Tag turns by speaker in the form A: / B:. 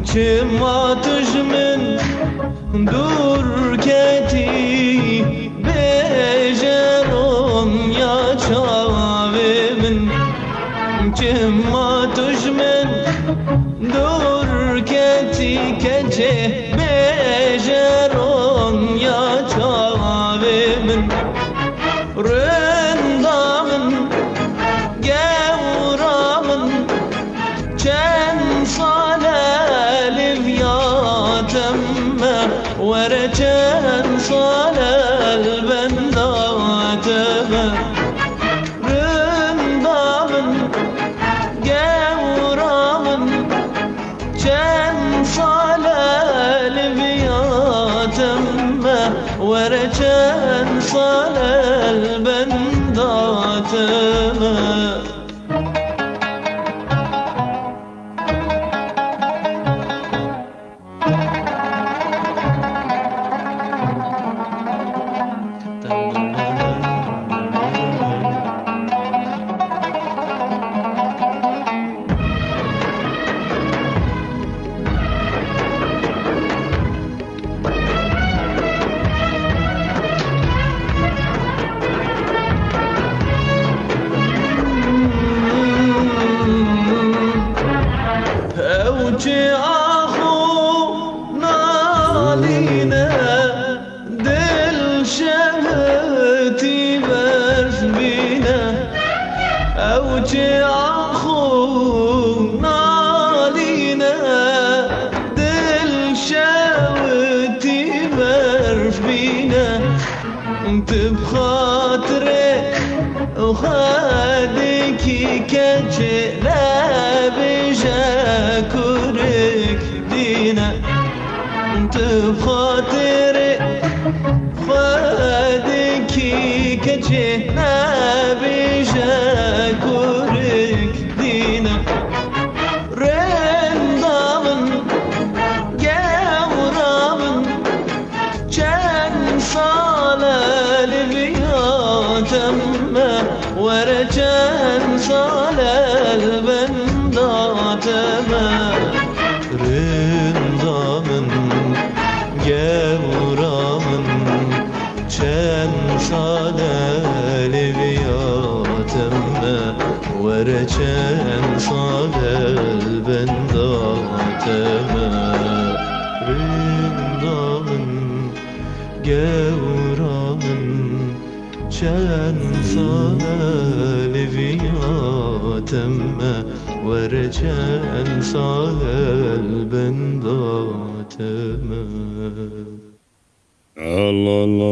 A: çima tujmin dur keti bejeron ya çavimin çima tujmin dur keti kece bejeron ya çavimin rındamın gevramın çen salel viyatemme vereçen salel bendateme rındamın gevramın çen salel viyatemme vereçen salel bendateme Evci ahu naline dil şehti versbine Evci ahu naline dil şehti versbine تبخاطري وخادك كجلا بجاكورك دينا تبخاطري خادك كجلا بجاكورك دينا رندامن جورامن كان صالة لبياتم ورجان صالة البنداتم رندامن جورامن كان صالة لبياتم ورجان صالة البنداتم رندامن gevramın çen salel viyatemme verecen salel bendatemme Allah Allah